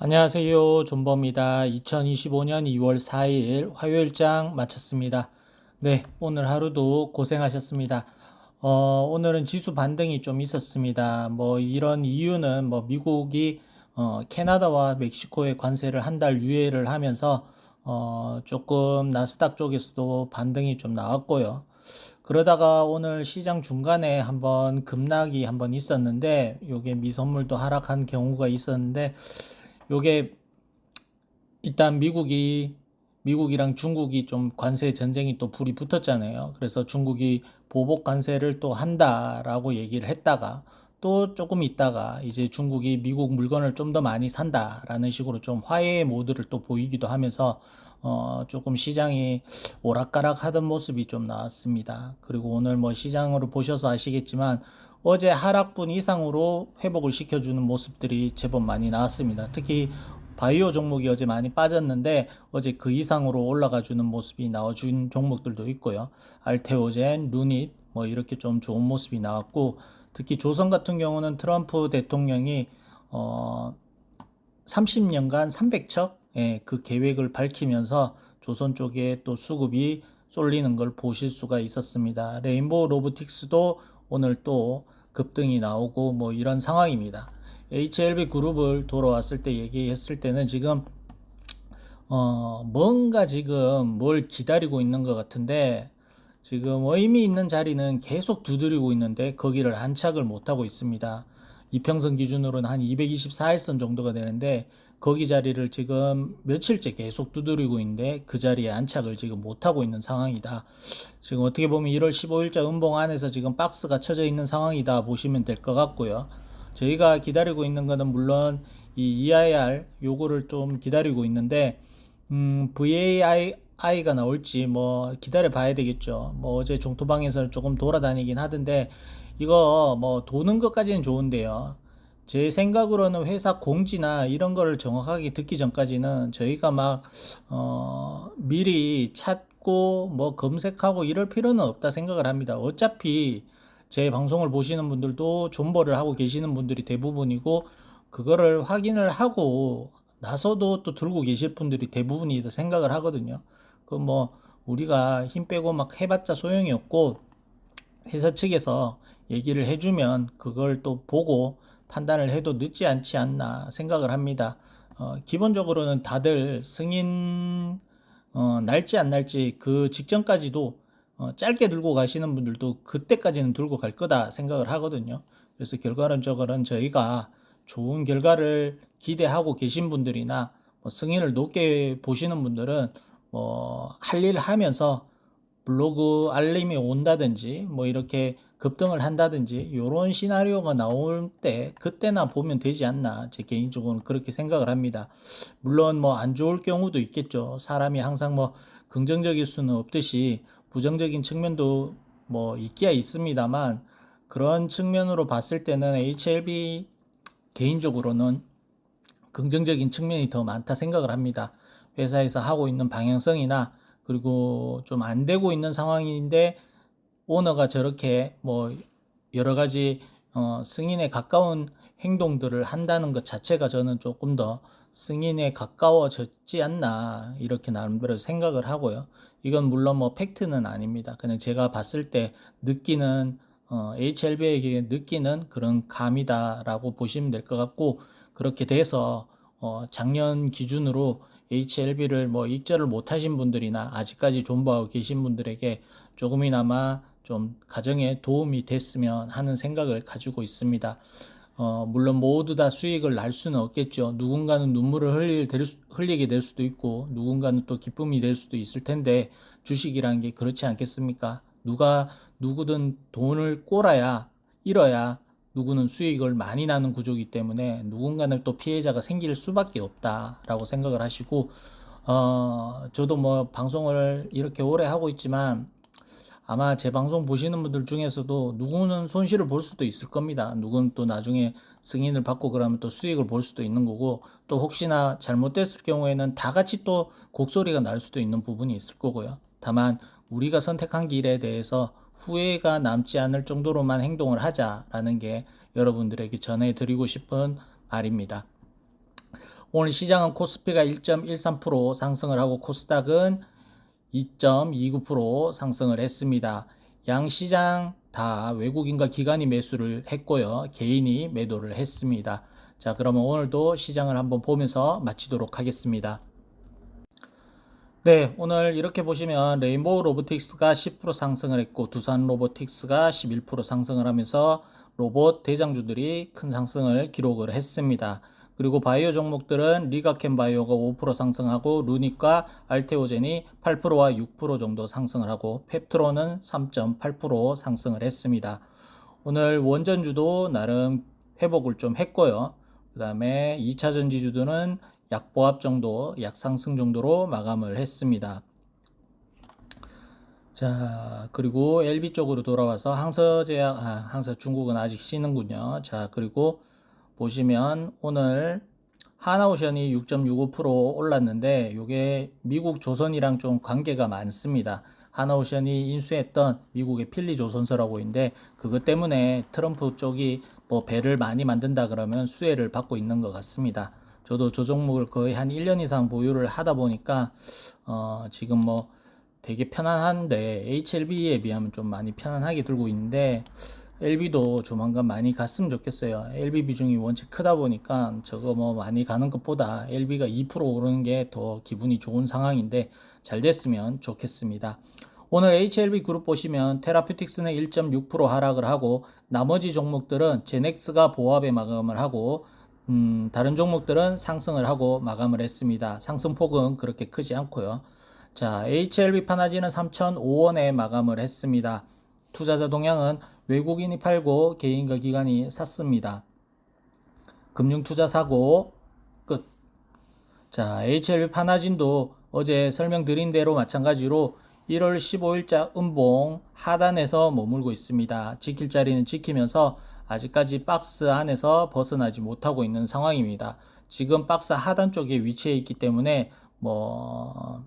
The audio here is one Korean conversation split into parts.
안녕하세요. 존버입니다. 2025년 2월 4일 화요일장 마쳤습니다. 네, 오늘 하루도 고생하셨습니다. 오늘은 지수 반등이 좀 있었습니다. 이런 이유는 미국이 캐나다와 멕시코에 관세를 한 달 유예를 하면서 조금 나스닥 쪽에서도 반등이 좀 나왔고요. 그러다가 오늘 시장 중간에 한번 급락이 한번 있었는데 요게 미선물도 하락한 경우가 있었는데 요게 일단 미국이랑 중국이 좀 관세 전쟁이 또 불이 붙었잖아요. 그래서 중국이 보복 관세를 또 한다라고 얘기를 했다가 또 조금 있다가 이제 중국이 미국 물건을 좀 더 많이 산다라는 식으로 좀 화해의 모드를 또 보이기도 하면서 조금 시장이 오락가락 하던 모습이 좀 나왔습니다. 그리고 오늘 뭐 시장으로 보셔서 아시겠지만 어제 하락분 이상으로 회복을 시켜주는 모습들이 제법 많이 나왔습니다. 특히 바이오 종목이 어제 많이 빠졌는데 어제 그 이상으로 올라가 주는 모습이 나와준 종목들도 있고요. 알테오젠, 루닛 뭐 이렇게 좀 좋은 모습이 나왔고 특히 조선 같은 경우는 트럼프 대통령이 어 30년간 300척 그 계획을 밝히면서 조선 쪽에 또 수급이 쏠리는 걸 보실 수가 있었습니다. 레인보우 로보틱스도 오늘 또 급등이 나오고 뭐 이런 상황입니다. HLB 그룹을 돌아왔을 때 얘기했을 때는 지금 뭔가 지금 뭘 기다리고 있는 것 같은데 지금 의미 있는 자리는 계속 두드리고 있는데 거기를 안착을 못하고 있습니다. 이평선 기준으로는 한 224일선 정도가 되는데 거기 자리를 지금 며칠째 계속 두드리고 있는데 그 자리에 안착을 지금 못하고 있는 상황이다. 지금 어떻게 보면 1월 15일자 음봉 안에서 지금 박스가 쳐져 있는 상황이다 보시면 될 것 같고요. 저희가 기다리고 있는 거는 물론 이 EIR 요거를 좀 기다리고 있는데 VAI가 나올지 뭐 기다려 봐야 되겠죠. 뭐 어제 종토방에서 조금 돌아다니긴 하던데 이거 뭐 도는 것까지는 좋은데요. 제 생각으로는 회사 공지나 이런 거를 정확하게 듣기 전까지는 저희가 막 미리 찾고 뭐 검색하고 이럴 필요는 없다 생각을 합니다. 어차피 제 방송을 보시는 분들도 존버를 하고 계시는 분들이 대부분이고 그거를 확인을 하고 나서도 또 들고 계실 분들이 대부분이다 생각을 하거든요. 그 뭐 우리가 힘 빼고 막 해봤자 소용이 없고 회사 측에서 얘기를 해주면 그걸 또 보고 판단을 해도 늦지 않지 않나 생각을 합니다. 기본적으로는 다들 승인 날지 안 날지 그 직전까지도 짧게 들고 가시는 분들도 그때까지는 들고 갈 거다 생각을 하거든요. 그래서 결과론적으로는 저희가 좋은 결과를 기대하고 계신 분들이나 뭐 승인을 높게 보시는 분들은 할 일 하면서 블로그 알림이 온다든지 뭐 이렇게 급등을 한다든지 이런 시나리오가 나올 때 그때나 보면 되지 않나 제 개인적으로는 그렇게 생각을 합니다. 물론 뭐 안 좋을 경우도 있겠죠. 사람이 항상 뭐 긍정적일 수는 없듯이 부정적인 측면도 뭐 있기야 있습니다만 그런 측면으로 봤을 때는 HLB 개인적으로는 긍정적인 측면이 더 많다 생각을 합니다. 회사에서 하고 있는 방향성이나 그리고 좀 안 되고 있는 상황인데 오너가 저렇게 뭐 여러 가지 승인에 가까운 행동들을 한다는 것 자체가 저는 조금 더 승인에 가까워졌지 않나 이렇게 나름대로 생각을 하고요. 이건 물론 뭐 팩트는 아닙니다. 그냥 제가 봤을 때 느끼는 HLB에게 느끼는 그런 감이다라고 보시면 될 것 같고 그렇게 돼서 작년 기준으로 HLB를 뭐 익절을 못하신 분들이나 아직까지 존버하고 계신 분들에게 조금이나마 좀 가정에 도움이 됐으면 하는 생각을 가지고 있습니다. 물론 모두 다 수익을 날 수는 없겠죠. 누군가는 눈물을 흘리게 될 수도 있고, 누군가는 또 기쁨이 될 수도 있을 텐데, 주식이라는 게 그렇지 않겠습니까? 누구든 돈을 꼴아야, 잃어야, 누구는 수익을 많이 나는 구조이기 때문에, 누군가는 또 피해자가 생길 수밖에 없다라고 생각을 하시고, 저도 뭐 방송을 이렇게 오래 하고 있지만, 아마 제 방송 보시는 분들 중에서도 누구는 손실을 볼 수도 있을 겁니다. 누구는 또 나중에 승인을 받고 그러면 또 수익을 볼 수도 있는 거고, 또 혹시나 잘못됐을 경우에는 다 같이 또 곡소리가 날 수도 있는 부분이 있을 거고요. 다만 우리가 선택한 길에 대해서 후회가 남지 않을 정도로만 행동을 하자라는 게 여러분들에게 전해드리고 싶은 말입니다. 오늘 시장은 코스피가 1.13% 상승을 하고 코스닥은 2.29% 상승을 했습니다. 양 시장 다 외국인과 기관이 매수를 했고요. 개인이 매도를 했습니다. 자, 그러면 오늘도 시장을 한번 보면서 마치도록 하겠습니다. 네, 오늘 이렇게 보시면 레인보우 로보틱스가 10% 상승을 했고 두산 로보틱스가 11% 상승을 하면서 로봇 대장주들이 큰 상승을 기록을 했습니다. 그리고 바이오 종목들은 리가켄 바이오가 5% 상승하고 루닉과 알테오젠이 8%와 6% 정도 상승을 하고 펩트론은 3.8% 상승을 했습니다. 오늘 원전주도 나름 회복을 좀 했고요. 그 다음에 2차 전지주들은 약보합 정도, 약상승 정도로 마감을 했습니다. 자, 그리고 LB 쪽으로 돌아와서 항서제약, 항서 중국은 아직 쉬는군요. 자, 그리고 보시면 오늘 하나오션이 6.65% 올랐는데 이게 미국 조선이랑 좀 관계가 많습니다. 하나오션이 인수했던 미국의 필리 조선소라고 있는데 그것 때문에 트럼프 쪽이 뭐 배를 많이 만든다 그러면 수혜를 받고 있는 것 같습니다. 저도 저 종목을 거의 한 1년 이상 보유를 하다 보니까 지금 뭐 되게 편안한데 HLB에 비하면 좀 많이 편안하게 들고 있는데 LB도 조만간 많이 갔으면 좋겠어요. LB 비중이 원체 크다 보니까 저거 뭐 많이 가는 것보다 LB가 2% 오르는 게 더 기분이 좋은 상황인데 잘 됐으면 좋겠습니다. 오늘 HLB 그룹 보시면 테라퓨틱스는 1.6% 하락을 하고 나머지 종목들은 제넥스가 보합에 마감을 하고 다른 종목들은 상승을 하고 마감을 했습니다. 상승폭은 그렇게 크지 않고요. 자, HLB 파나지는 3,005원에 마감을 했습니다. 투자자 동향은 외국인이 팔고 개인과 기관이 샀습니다. 금융투자 사고 끝. 자, HLB 파나진도 어제 설명드린 대로 마찬가지로 1월 15일자 음봉 하단에서 머물고 있습니다. 지킬 자리는 지키면서 아직까지 박스 안에서 벗어나지 못하고 있는 상황입니다. 지금 박스 하단 쪽에 위치해 있기 때문에 뭐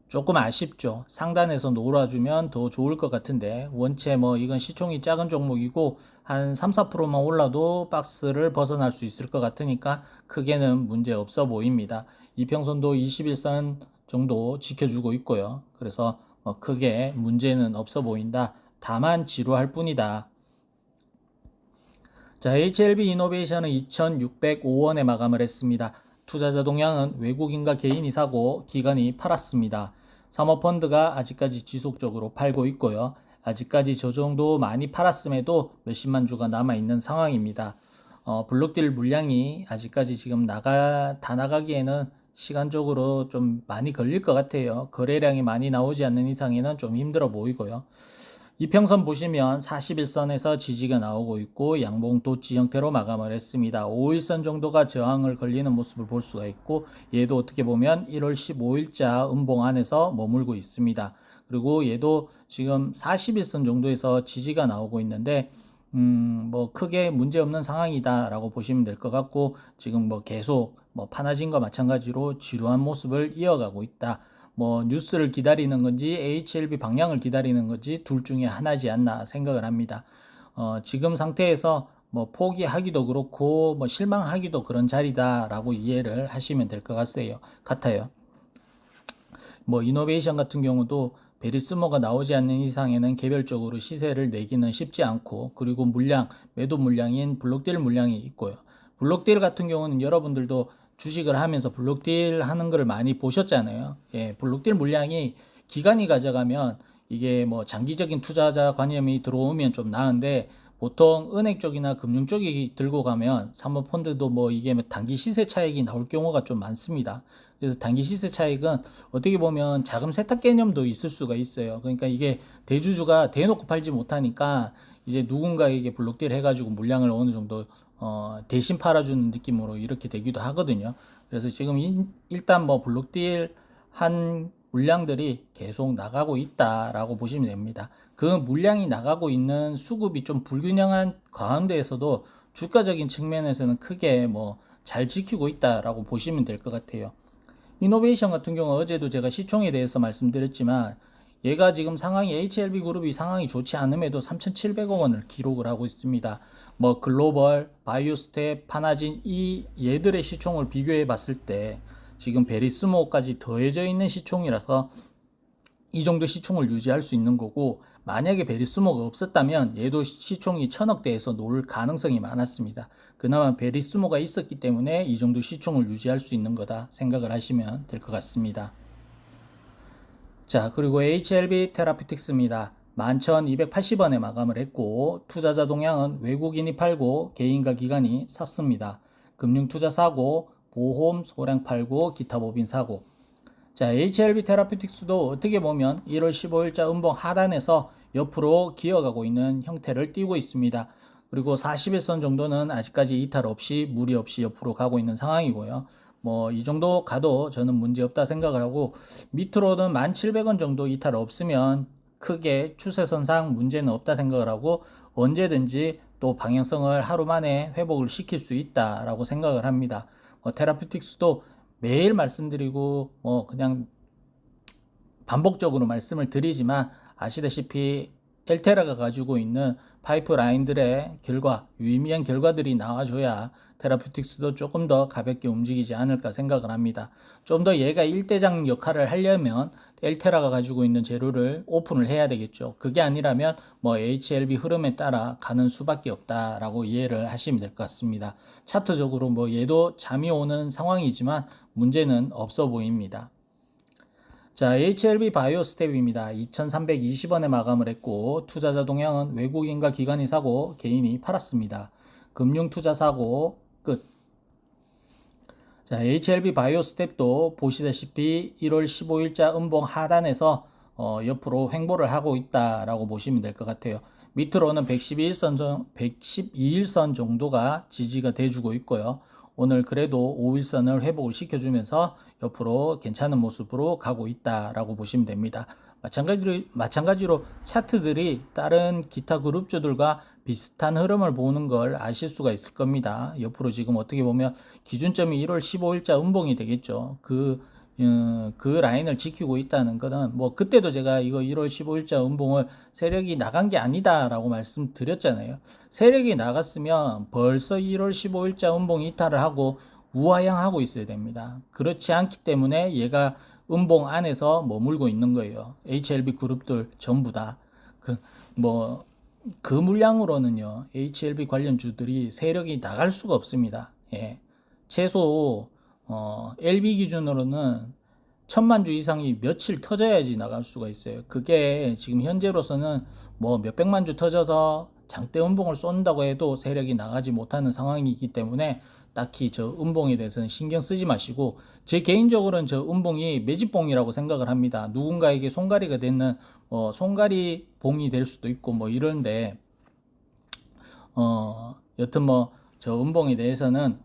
조금 아쉽죠. 상단에서 놀아주면 더 좋을 것 같은데 원체 뭐 이건 시총이 작은 종목이고 한 3, 4%만 올라도 박스를 벗어날 수 있을 것 같으니까 크게는 문제 없어 보입니다. 이평선도 21선 정도 지켜주고 있고요. 그래서 뭐 크게 문제는 없어 보인다. 다만 지루할 뿐이다. 자, HLB 이노베이션은 2,605원에 마감을 했습니다. 투자자 동향은 외국인과 개인이 사고 기관이 팔았습니다. 사모펀드가 아직까지 지속적으로 팔고 있고요. 아직까지 저 정도 많이 팔았음에도 몇십만 주가 남아있는 상황입니다. 블록딜 물량이 아직까지 지금 다 나가기에는 시간적으로 좀 많이 걸릴 것 같아요. 거래량이 많이 나오지 않는 이상에는 좀 힘들어 보이고요. 이평선 보시면 41선에서 지지가 나오고 있고 양봉 도치 형태로 마감을 했습니다. 5일선 정도가 저항을 걸리는 모습을 볼 수가 있고 얘도 어떻게 보면 1월 15일자 음봉 안에서 머물고 있습니다. 그리고 얘도 지금 41선 정도에서 지지가 나오고 있는데 뭐 크게 문제없는 상황이다라고 보시면 될 것 같고 지금 뭐 계속 뭐 파나진과 마찬가지로 지루한 모습을 이어가고 있다. 뭐 뉴스를 기다리는 건지 HLB 방향을 기다리는 건지 둘 중에 하나지 않나 생각을 합니다. 지금 상태에서 뭐 포기하기도 그렇고 뭐 실망하기도 그런 자리다라고 이해를 하시면 될 것 같아요. 뭐 이노베이션 같은 경우도 베리스모가 나오지 않는 이상에는 개별적으로 시세를 내기는 쉽지 않고 그리고 매도 물량인 블록딜 물량이 있고요. 블록딜 같은 경우는 여러분들도 주식을 하면서 블록딜 하는 거를 많이 보셨잖아요. 예, 블록딜 물량이 기간이 가져가면 이게 뭐 장기적인 투자자 관념이 들어오면 좀 나은데 보통 은행 쪽이나 금융 쪽이 들고 가면 사모펀드도 뭐 이게 단기 시세 차익이 나올 경우가 좀 많습니다. 그래서 단기 시세 차익은 어떻게 보면 자금 세탁 개념도 있을 수가 있어요. 그러니까 이게 대주주가 대놓고 팔지 못하니까 이제 누군가에게 블록딜 해가지고 물량을 어느 정도 대신 팔아주는 느낌으로 이렇게 되기도 하거든요. 그래서 지금 일단 뭐 블록딜 한 물량들이 계속 나가고 있다라고 보시면 됩니다. 그 물량이 나가고 있는 수급이 좀 불균형한 가운데에서도 주가적인 측면에서는 크게 뭐 잘 지키고 있다라고 보시면 될 것 같아요. 이노베이션 같은 경우 어제도 제가 시총에 대해서 말씀드렸지만 얘가 지금 상황이 HLB 그룹이 상황이 좋지 않음에도 3,700억 원을 기록을 하고 있습니다. 뭐 글로벌, 바이오스텝, 파나진 이 얘들의 시총을 비교해 봤을 때 지금 베리스모까지 더해져 있는 시총이라서 이 정도 시총을 유지할 수 있는 거고, 만약에 베리스모가 없었다면 얘도 시총이 1,000억대에서 놓을 가능성이 많았습니다. 그나마 베리스모가 있었기 때문에 이 정도 시총을 유지할 수 있는 거다 생각을 하시면 될 것 같습니다. 자, 그리고 HLB 테라피틱스입니다. 11,280원에 마감을 했고, 투자자 동향은 외국인이 팔고 개인과 기관이 샀습니다. 금융투자 사고, 보험 소량 팔고, 기타 법인 사고. 자, HLB 테라피틱스도 어떻게 보면 1월 15일자 음봉 하단에서 옆으로 기어가고 있는 형태를 띠고 있습니다. 그리고 41선 정도는 아직까지 이탈 없이 무리 없이 옆으로 가고 있는 상황이고요. 뭐 이 정도 가도 저는 문제 없다 생각을 하고, 밑으로는 1,700원 정도 이탈 없으면 크게 추세선상 문제는 없다 생각을 하고, 언제든지 또 방향성을 하루 만에 회복을 시킬 수 있다라고 생각을 합니다. 테라피틱스도 매일 말씀드리고 그냥 반복적으로 말씀을 드리지만, 아시다시피 엘테라가 가지고 있는 파이프라인들의 결과, 유의미한 결과들이 나와줘야 테라퓨틱스도 조금 더 가볍게 움직이지 않을까 생각을 합니다. 좀 더 얘가 일대장 역할을 하려면 엘테라가 가지고 있는 재료를 오픈을 해야 되겠죠. 그게 아니라면 HLB 흐름에 따라 가는 수밖에 없다라고 이해를 하시면 될 것 같습니다. 차트적으로 얘도 잠이 오는 상황이지만 문제는 없어 보입니다. 자, HLB 바이오스텝입니다. 2,320원에 마감을 했고, 투자자 동향은 외국인과 기관이 사고 개인이 팔았습니다. 금융투자 사고 끝. 자, HLB 바이오스텝도 보시다시피 1월 15일자 음봉 하단에서 옆으로 횡보를 하고 있다라고 보시면 될 것 같아요. 밑으로는 112일선 정도가 지지가 돼주고 있고요. 오늘 그래도 5일선을 회복을 시켜주면서 옆으로 괜찮은 모습으로 가고 있다라고 보시면 됩니다. 마찬가지로 차트들이 다른 기타 그룹주들과 비슷한 흐름을 보는 걸 아실 수가 있을 겁니다. 옆으로 지금 어떻게 보면 기준점이 1월 15일자 음봉이 되겠죠. 그 라인을 지키고 있다는 거는 그때도 제가 이거 1월 15일자 음봉을 세력이 나간 게 아니다라고 말씀드렸잖아요. 세력이 나갔으면 벌써 1월 15일자 음봉 이탈을 하고 우하향하고 있어야 됩니다. 그렇지 않기 때문에 얘가 음봉 안에서 머물고 있는 거예요. HLB 그룹들 전부 다. 그 물량으로는요, HLB 관련주들이 세력이 나갈 수가 없습니다. 예. 최소 LB 기준으로는 1,000만 주 이상이 며칠 터져야지 나갈 수가 있어요. 그게 지금 현재로서는 몇백만 주 터져서 장대 음봉을 쏜다고 해도 세력이 나가지 못하는 상황이기 때문에 딱히 저 음봉에 대해서는 신경 쓰지 마시고, 제 개인적으로는 저 음봉이 매집봉이라고 생각을 합니다. 누군가에게 손가리가 되는 손가리 봉이 될 수도 있고 이런데, 여튼 저 음봉에 대해서는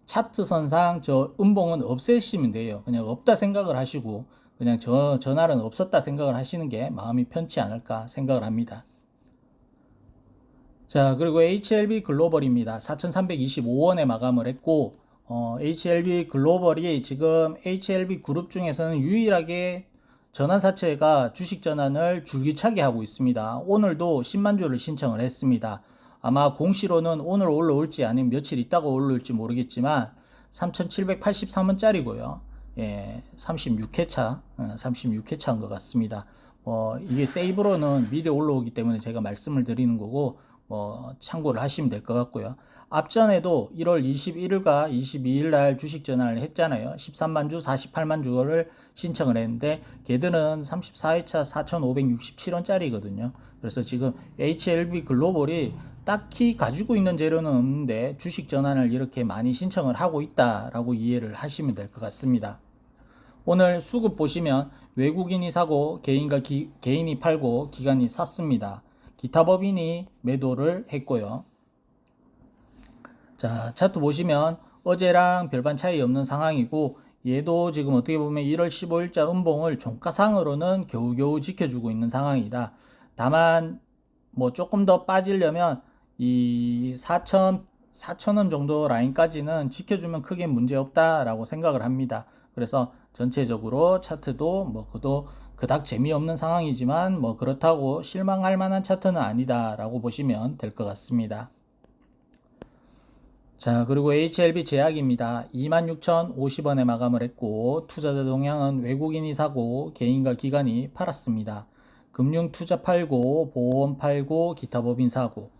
차트선상 저 음봉은 없애시면 돼요. 그냥 없다 생각을 하시고 그냥 전날은 없었다 생각을 하시는 게 마음이 편치 않을까 생각을 합니다. 자, 그리고 HLB 글로벌입니다. 4,325원에 마감을 했고, HLB 글로벌이 지금 HLB 그룹 중에서는 유일하게 전환사채가 주식 전환을 줄기차게 하고 있습니다. 오늘도 10만 주를 신청을 했습니다. 아마 공시로는 오늘 올라올지 아니면 며칠 있다가 올라올지 모르겠지만 3,783원짜리고요. 예, 36회차, 36회차인 것 같습니다. 이게 세이브로는 미리 올라오기 때문에 제가 말씀을 드리는 거고, 참고를 하시면 될 것 같고요. 앞전에도 1월 21일과 22일 날 주식 전환을 했잖아요. 13만 주, 48만 주를 신청을 했는데 걔들은 34회차 4,567원짜리거든요. 그래서 지금 HLB 글로벌이 딱히 가지고 있는 재료는 없는데 주식 전환을 이렇게 많이 신청을 하고 있다라고 이해를 하시면 될 것 같습니다. 오늘 수급 보시면 외국인이 사고 개인이 팔고 기관이 샀습니다. 기타 법인이 매도를 했고요. 자, 차트 보시면 어제랑 별반 차이 없는 상황이고, 얘도 지금 어떻게 보면 1월 15일자 음봉을 종가상으로는 겨우겨우 지켜주고 있는 상황이다. 다만 조금 더 빠지려면 이 4,000원 정도 라인까지는 지켜주면 크게 문제 없다라고 생각을 합니다. 그래서 전체적으로 차트도 그도 그닥 재미없는 상황이지만 뭐 그렇다고 실망할 만한 차트는 아니다라고 보시면 될 것 같습니다. 자, 그리고 HLB 제약입니다. 26,050원에 마감을 했고 투자자 동향은 외국인이 사고 개인과 기관이 팔았습니다. 금융 투자 팔고 보험 팔고 기타 법인 사고.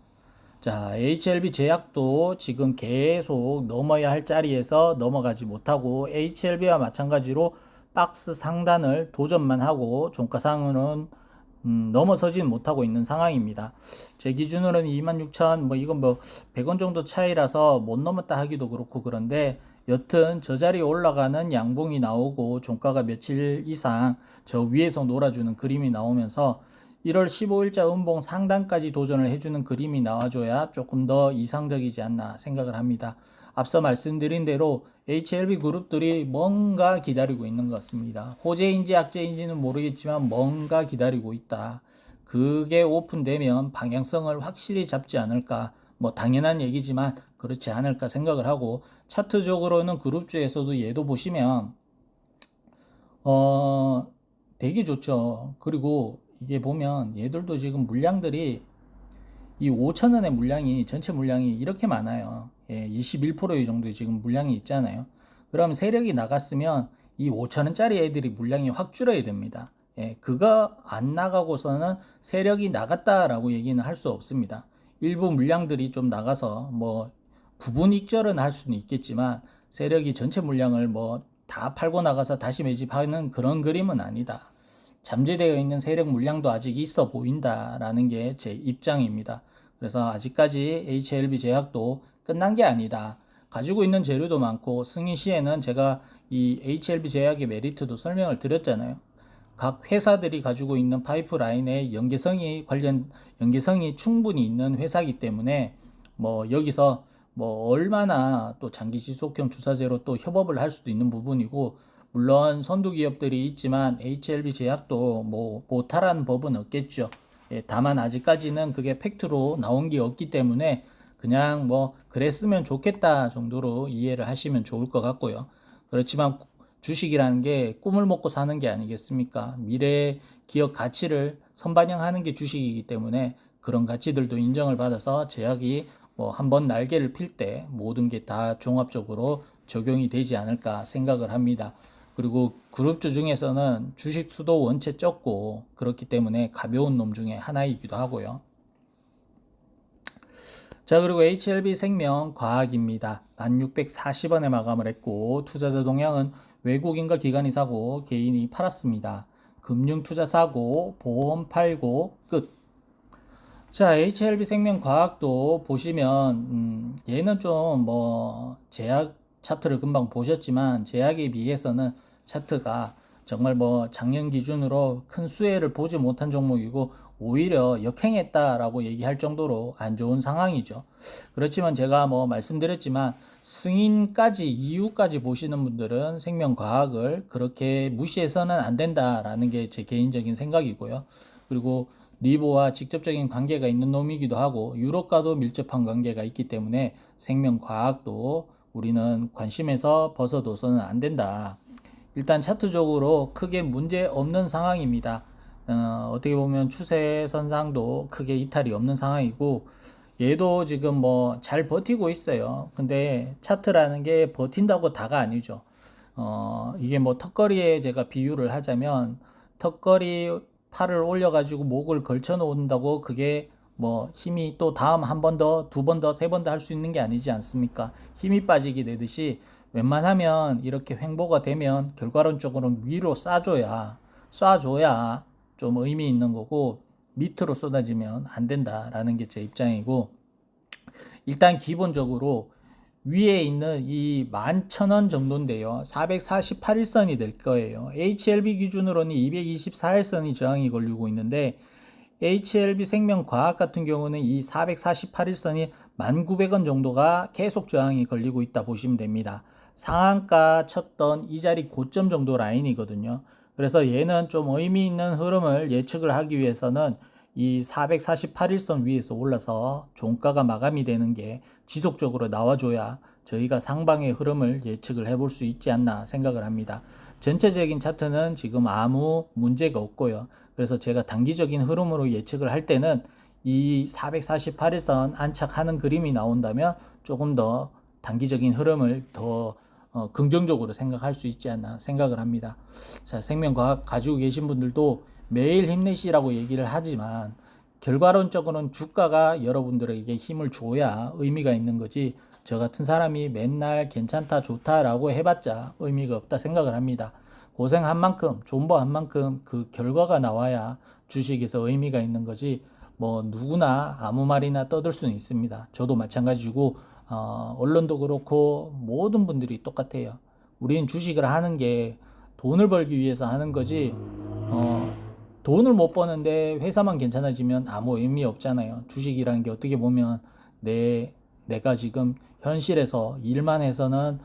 자, HLB 제약도 지금 계속 넘어야 할 자리에서 넘어가지 못하고 HLB와 마찬가지로 박스 상단을 도전만 하고 종가상으로는 넘어서지는 못하고 있는 상황입니다. 제 기준으로는 26,000 뭐 이건 뭐 100원 정도 차이라서 못 넘었다 하기도 그렇고 그런데 여튼 저 자리에 올라가는 양봉이 나오고 종가가 며칠 이상 저 위에서 놀아주는 그림이 나오면서 1월 15일자 음봉 상단까지 도전을 해주는 그림이 나와줘야 조금 더 이상적이지 않나 생각을 합니다. 앞서 말씀드린 대로 HLB 그룹들이 뭔가 기다리고 있는 것 같습니다. 호재인지 악재인지는 모르겠지만 뭔가 기다리고 있다. 그게 오픈되면 방향성을 확실히 잡지 않을까. 뭐 당연한 얘기지만 그렇지 않을까 생각을 하고 차트적으로는 그룹주에서도 얘도 보시면 되게 좋죠. 그리고 이게 보면 얘들도 지금 물량들이 이 5천원의 물량이 전체 물량이 이렇게 많아요. 예, 21% 정도의 지금 물량이 있잖아요. 그럼 세력이 나갔으면 이 5천원짜리 애들이 물량이 확 줄어야 됩니다. 예, 그거 안 나가고서는 세력이 나갔다라고 얘기는 할 수 없습니다. 일부 물량들이 좀 나가서 뭐 부분 익절은 할 수는 있겠지만 세력이 전체 물량을 뭐 다 팔고 나가서 다시 매집하는 그런 그림은 아니다. 잠재되어 있는 세력 물량도 아직 있어 보인다라는 게 제 입장입니다. 그래서 아직까지 HLB 제약도 끝난 게 아니다. 가지고 있는 재료도 많고 승인 시에는 제가 이 HLB 제약의 메리트도 설명을 드렸잖아요. 각 회사들이 가지고 있는 파이프라인의 연계성이 충분히 있는 회사이기 때문에 뭐 여기서 뭐 얼마나 또 장기 지속형 주사제로 또 협업을 할 수도 있는 부분이고 물론 선두 기업들이 있지만 HLB 제약도 뭐 못하라는 법은 없겠죠. 예, 다만 아직까지는 그게 팩트로 나온 게 없기 때문에 그냥 뭐 그랬으면 좋겠다 정도로 이해를 하시면 좋을 것 같고요. 그렇지만 주식이라는 게 꿈을 먹고 사는 게 아니겠습니까? 미래 기업 가치를 선반영하는 게 주식이기 때문에 그런 가치들도 인정을 받아서 제약이 뭐 한번 날개를 필 때 모든 게 다 종합적으로 적용이 되지 않을까 생각을 합니다. 그리고 그룹주 중에서는 주식 수도 원체 적고 그렇기 때문에 가벼운 놈 중에 하나이기도 하고요. 자, 그리고 HLB 생명 과학입니다. 1640원에 마감을 했고 투자자 동향은 외국인과 기관이 사고 개인이 팔았습니다. 금융 투자 사고 보험 팔고 끝. 자, HLB 생명 과학도 보시면 얘는 좀 뭐 제약 차트를 금방 보셨지만 제약에 비해서는 차트가 정말 뭐 작년 기준으로 큰 수혜를 보지 못한 종목이고 오히려 역행했다라고 얘기할 정도로 안 좋은 상황이죠. 그렇지만 제가 뭐 말씀드렸지만 승인까지 이후까지 보시는 분들은 생명과학을 그렇게 무시해서는 안 된다라는 게 제 개인적인 생각이고요. 그리고 리보와 직접적인 관계가 있는 놈이기도 하고 유럽과도 밀접한 관계가 있기 때문에 생명과학도 우리는 관심에서 벗어둬서는 안 된다. 일단 차트적으로 크게 문제 없는 상황입니다. 어떻게 보면 추세선상도 크게 이탈이 없는 상황이고 얘도 지금 뭐 잘 버티고 있어요. 근데 차트라는 게 버틴다고 다가 아니죠. 이게 뭐 턱걸이에 제가 비유를 하자면 턱걸이 팔을 올려가지고 목을 걸쳐 놓는다고 그게 뭐 힘이 또 다음 한 번 더, 두 번 더, 세 번 더 할 수 있는 게 아니지 않습니까? 힘이 빠지게 되듯이 웬만하면 이렇게 횡보가 되면 결과론적으로 위로 쏴줘야 좀 의미 있는 거고 밑으로 쏟아지면 안 된다라는 게 제 입장이고 일단 기본적으로 위에 있는 이 11,000원 정도인데요. 448일선이 될 거예요. HLB 기준으로는 224일선이 저항이 걸리고 있는데 HLB 생명과학 같은 경우는 이 448일선이 1,900원 정도가 계속 저항이 걸리고 있다 보시면 됩니다. 상한가 쳤던 이 자리 고점 정도 라인이거든요. 그래서 얘는 좀 의미 있는 흐름을 예측을 하기 위해서는 이 448일선 위에서 올라서 종가가 마감이 되는 게 지속적으로 나와줘야 저희가 상방의 흐름을 예측을 해볼 수 있지 않나 생각을 합니다. 전체적인 차트는 지금 아무 문제가 없고요. 그래서 제가 단기적인 흐름으로 예측을 할 때는 이 448일선 안착하는 그림이 나온다면 조금 더 단기적인 흐름을 더 긍정적으로 생각할 수 있지 않나 생각을 합니다. 자, 생명과학 가지고 계신 분들도 매일 힘내시라고 얘기를 하지만 결과론적으로는 주가가 여러분들에게 힘을 줘야 의미가 있는 거지, 저 같은 사람이 맨날 괜찮다 좋다라고 해봤자 의미가 없다 생각을 합니다. 고생한 만큼 존버한 만큼 그 결과가 나와야 주식에서 의미가 있는 거지, 뭐 누구나 아무 말이나 떠들 수는 있습니다. 저도 마찬가지고 언론도 그렇고 모든 분들이 똑같아요. 우리는 주식을 하는 게 돈을 벌기 위해서 하는 거지, 돈을 못 버는데 회사만 괜찮아지면 아무 의미 없잖아요. 주식이라는 게 어떻게 보면 내가 지금 현실에서 일만 해서는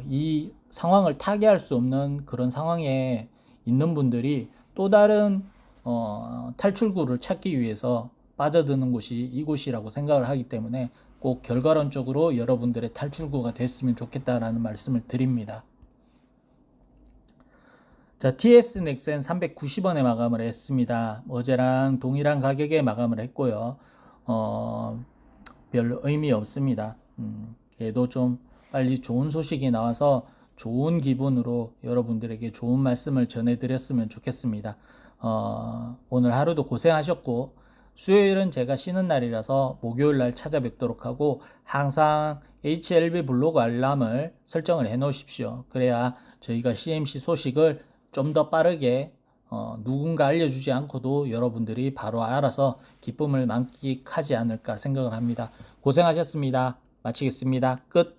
이 상황을 타개할 수 없는 그런 상황에 있는 분들이 또 다른 탈출구를 찾기 위해서 빠져드는 곳이 이곳이라고 생각을 하기 때문에 꼭 결과론적으로 여러분들의 탈출구가 됐으면 좋겠다라는 말씀을 드립니다. 자, TS 넥센 390원에 마감을 했습니다. 어제랑 동일한 가격에 마감을 했고요. 별 의미 없습니다. 얘도 좀 빨리 좋은 소식이 나와서 좋은 기분으로 여러분들에게 좋은 말씀을 전해드렸으면 좋겠습니다. 오늘 하루도 고생하셨고, 수요일은 제가 쉬는 날이라서 목요일 날 찾아뵙도록 하고, 항상 HLB 블로그 알람을 설정을 해 놓으십시오. 그래야 저희가 CMC 소식을 좀 더 빠르게 누군가 알려주지 않고도 여러분들이 바로 알아서 기쁨을 만끽하지 않을까 생각을 합니다. 고생하셨습니다. 마치겠습니다. 끝.